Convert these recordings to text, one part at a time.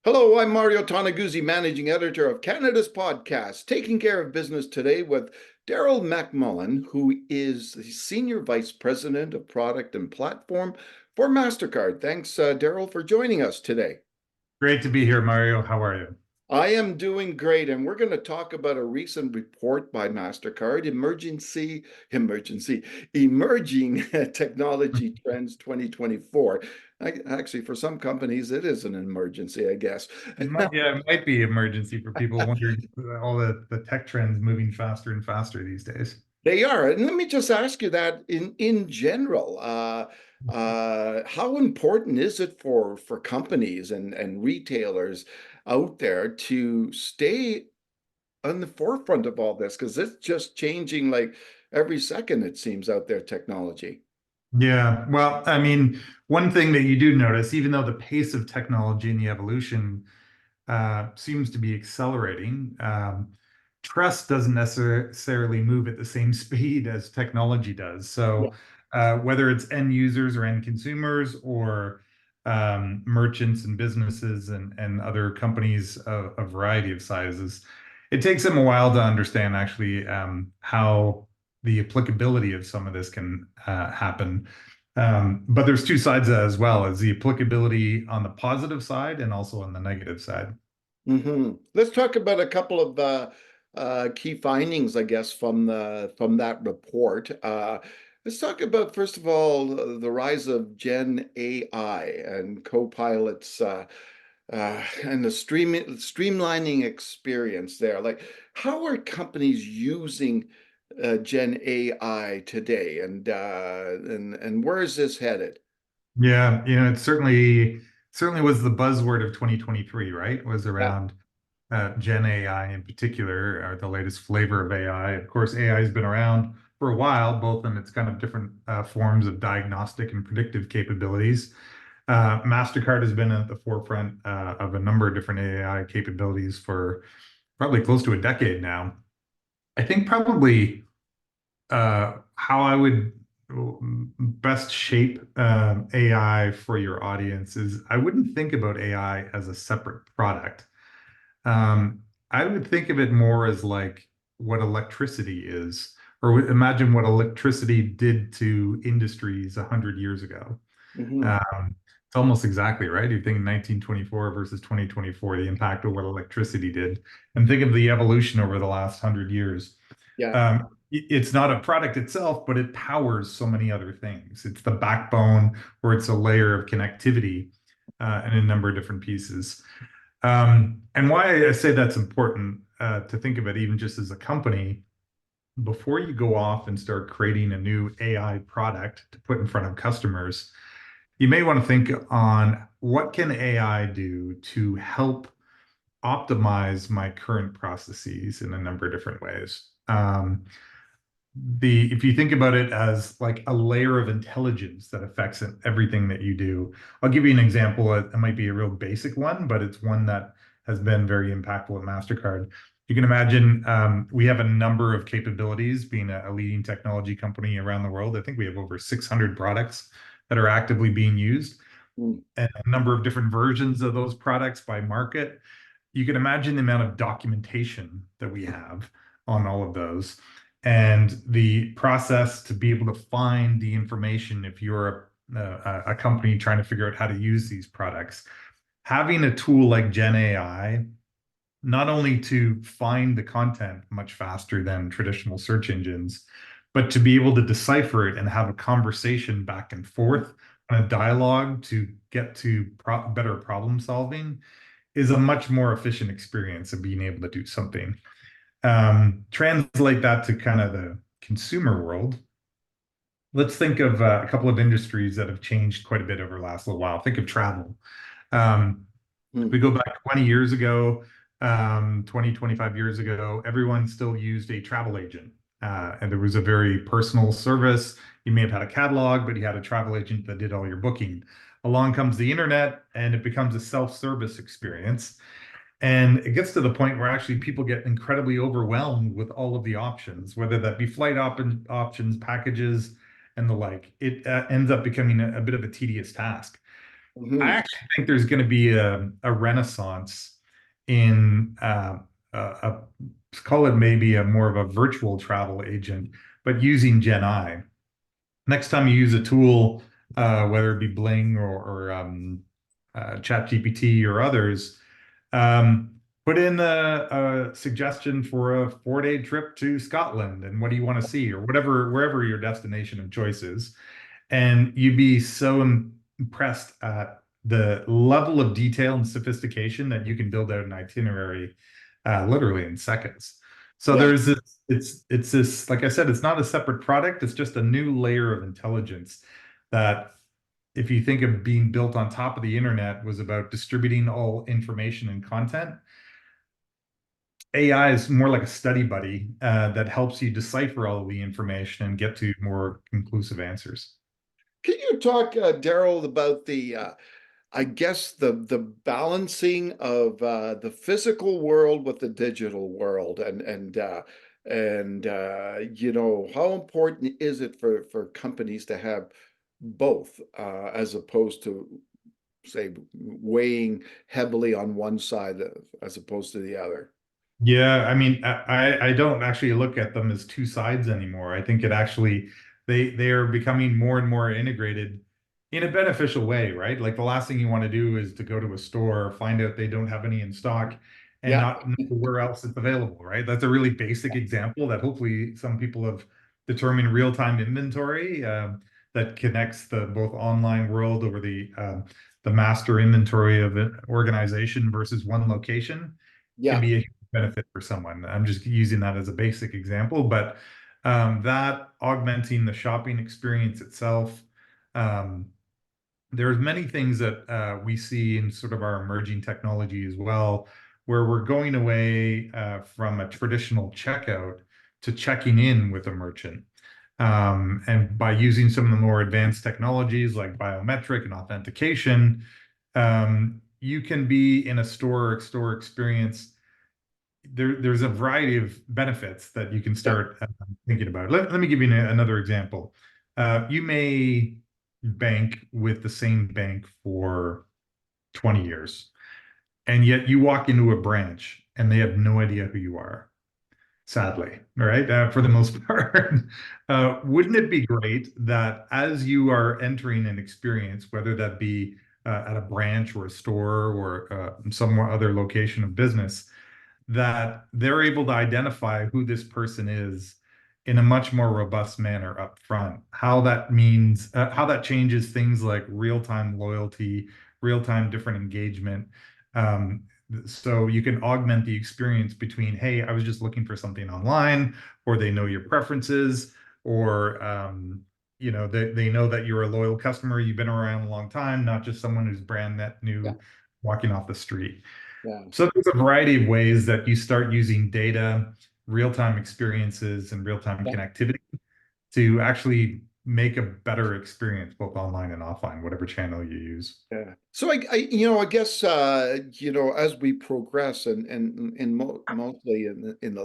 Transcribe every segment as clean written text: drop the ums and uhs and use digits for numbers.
Hello, I'm Mario Toneguzzi, managing editor of Canada's podcast, Taking Care of Business today with Darrell MacMullin, who is the Senior Vice President of Product and Platform for Mastercard. Thanks, Darrell, for joining us today. Great to be here, Mario. How are you? I am doing great, and we're going to talk about a recent report by Mastercard, Emerging Technology Trends 2024. Actually, for some companies, it is an emergency, I guess. It might be emergency for people wondering all the tech trends moving faster and faster these days. They are. And let me just ask you that in general, how important is it for companies and retailers out there to stay on the forefront of all this? Because it's just changing like every second, it seems, out there, technology. Yeah, well, I mean, one thing that you do notice, even though the pace of technology and the evolution seems to be accelerating, trust doesn't necessarily move at the same speed as technology does. Yeah. So, whether it's end users or end consumers or merchants and businesses and other companies of a variety of sizes, it takes them a while to understand actually how the applicability of some of this can happen. But there's two sides as well, as the applicability on the positive side and also on the negative side. Let's talk about a couple of key findings, I guess, from that report. Let's talk about, first of all, the rise of Gen AI and co-pilots and the streamlining experience there. Like, how are companies using Gen AI today, and where is this headed? Yeah, it certainly was the buzzword of 2023, right? Was Yeah. around Gen AI in particular, or the latest flavor of AI. Of course, AI has been around for a while, both in its kind of different forms of diagnostic and predictive capabilities. Mastercard has been at the forefront of a number of different AI capabilities for probably close to a decade now. I think probably how I would best shape AI for your audience is I wouldn't think about AI as a separate product. I would think of it more as like what electricity is, or imagine what electricity did to industries 100 years ago. Hmm. It's almost exactly right. You think 1924 versus 2024, the impact of what electricity did, and think of the evolution over the last 100 years. Yeah. It's not a product itself, but it powers so many other things. It's the backbone, or it's a layer of connectivity in a number of different pieces. And why I say that's important to think of it, even just as a company, before you go off and start creating a new AI product to put in front of customers, you may want to think on what can AI do to help optimize my current processes in a number of different ways. The If you think about it as like a layer of intelligence that affects everything that you do, I'll give you an example. It might be a real basic one, but it's one that has been very impactful at Mastercard. You can imagine we have a number of capabilities being a leading technology company around the world. I think we have over 600 products that are actively being used Mm. and a number of different versions of those products by market. You can imagine the amount of documentation that we have on all of those and the process to be able to find the information if you're a company trying to figure out how to use these products. Having a tool like Gen AI, not only to find the content much faster than traditional search engines, but to be able to decipher it and have a conversation back and forth and a dialogue to get to better problem solving is a much more efficient experience of being able to do something. Translate that to kind of the consumer world. Let's think of a couple of industries that have changed quite a bit over the last little while. Think of travel. If we Mm. go back 20 years ago, 20, 25 years ago, everyone still used a travel agent. And there was a very personal service. You may have had a catalog, but you had a travel agent that did all your booking. Along comes the internet, and it becomes a self-service experience. And it gets to the point where actually people get incredibly overwhelmed with all of the options, whether that be flight options, packages, and the like. It ends up becoming a bit of a tedious task. I Hmm. actually think there's going to be a renaissance in let's call it maybe a more of a virtual travel agent, but using Gen I. Next time you use a tool, whether it be Bling or ChatGPT or others, um, put in a suggestion for a 4-day trip to Scotland and what do you want to see or whatever, wherever your destination of choice is. And you'd be so impressed at the level of detail and sophistication that you can build out an itinerary literally in seconds. So Yeah. there's this, it's this, like I said, it's not a separate product, it's just a new layer of intelligence that if you think of being built on top of the internet was about distributing all information and content, AI is more like a study buddy that helps you decipher all of the information and get to more conclusive answers. Can you talk, Darrell, about I guess the balancing of the physical world with the digital world, and you know, how important is it for companies to have both, as opposed to, say, weighing heavily on one side as opposed to the other? Yeah, I mean, I don't actually look at them as two sides anymore. I think it actually they are becoming more and more integrated in a beneficial way, right? Like the last thing you want to do is to go to a store, find out they don't have any in stock, and Yeah, not know where else it's available, right? That's a really basic example that hopefully some people have determined real-time inventory that connects the both online world over the master inventory of an organization versus one location can yeah, be a benefit for someone. I'm just using that as a basic example, but that augmenting the shopping experience itself, um, there's many things that we see in sort of our emerging technology as well, where we're going away from a traditional checkout to checking in with a merchant. And by using some of the more advanced technologies like biometric and authentication, you can be in a store experience there's a variety of benefits that you can yeah, start thinking about. Let me give you another example. You may bank with the same bank for 20 years, and yet you walk into a branch and they have no idea who you are, sadly, right? For the most part. Wouldn't it be great that as you are entering an experience, whether that be at a branch or a store or some other location of business, that they're able to identify who this person is in a much more robust manner up front. How that means, how that changes things like real-time loyalty, real-time different engagement. Um, so you can augment the experience between, hey, I was just looking for something online, or they know your preferences, or they know that you're a loyal customer, you've been around a long time, not just someone who's brand net yeah, new walking off the street. yeah, So there's a variety of ways that you start using data, real-time experiences, and real-time yeah. connectivity to actually make a better experience, both online and offline, whatever channel you use. Yeah. So I guess, as we progress and mo mostly in the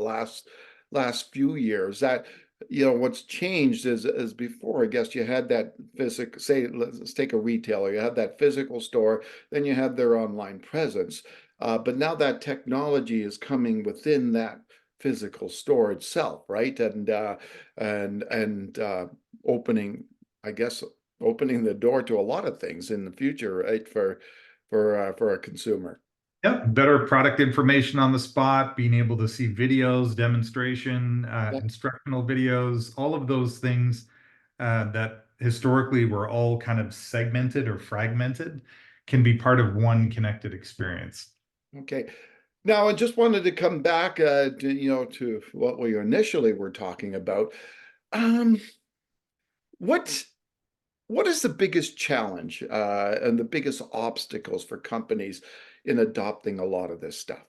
last few years, that, what's changed is before, I guess you had that physical, say, let's take a retailer, you had that physical store, then you had their online presence. But now that technology is coming within that physical store itself, right? And opening, I guess, opening the door to a lot of things in the future, right? For a consumer. Yep, better product information on the spot, being able to see videos, demonstration, Yeah. instructional videos, all of those things that historically were all kind of segmented or fragmented can be part of one connected experience. Okay. Now, I just wanted to come back, to what we initially were talking about. Um, what what is the biggest challenge, and the biggest obstacles for companies in adopting a lot of this stuff?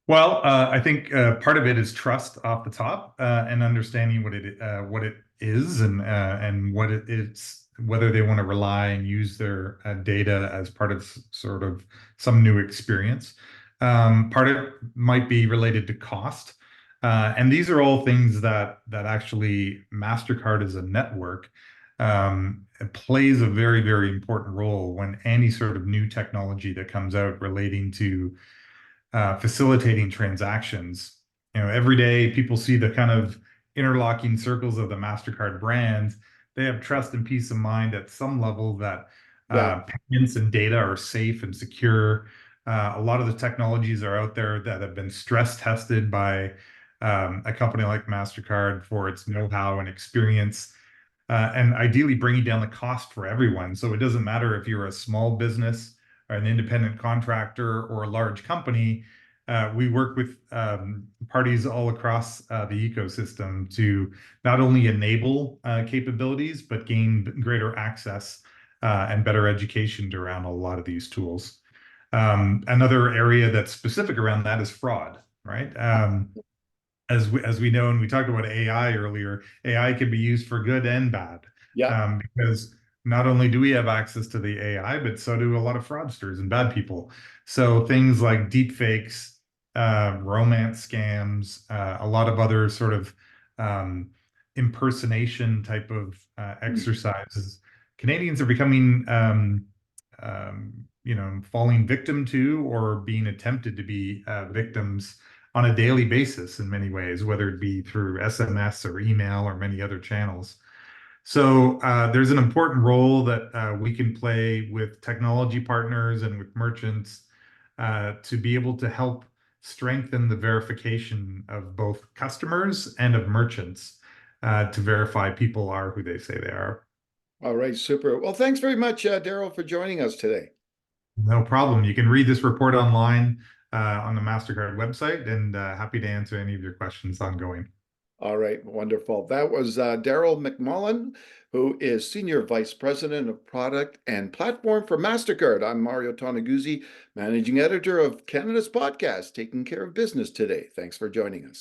Well, I think part of it is trust off the top and understanding what it is and what it is, whether they want to rely and use their data as part of sort of some new experience. Part of it might be related to cost, and these are all things that actually Mastercard as a network it plays a very, very important role when any sort of new technology that comes out relating to facilitating transactions. Every day people see the kind of interlocking circles of the Mastercard brand. They have trust and peace of mind at some level that Yeah. payments and data are safe and secure. A lot of the technologies are out there that have been stress tested by a company like Mastercard for its know-how and experience, and ideally bringing down the cost for everyone. So it doesn't matter if you're a small business or an independent contractor or a large company. We work with parties all across the ecosystem to not only enable capabilities, but gain greater access and better education around a lot of these tools. Another area that's specific around that is fraud, right? As we know, and we talked about AI earlier, AI can be used for good and bad, Yeah. because not only do we have access to the AI, but so do a lot of fraudsters and bad people. So things like deep fakes, romance scams, a lot of other sort of um, impersonation type of exercises. Canadians are becoming, falling victim to or being attempted to be victims on a daily basis in many ways, whether it be through SMS or email or many other channels. So there's an important role that we can play with technology partners and with merchants to be able to help strengthen the verification of both customers and of merchants to verify people are who they say they are. All right. Super. Well, thanks very much, Darrell, for joining us today. No problem. You can read this report online on the Mastercard website, and happy to answer any of your questions ongoing. All right, wonderful. That was Darrell MacMullin, who is Senior Vice President of Product and Platform for Mastercard. I'm Mario Toneguzzi, Managing Editor of Canada's podcast, Taking Care of Business Today. Thanks for joining us.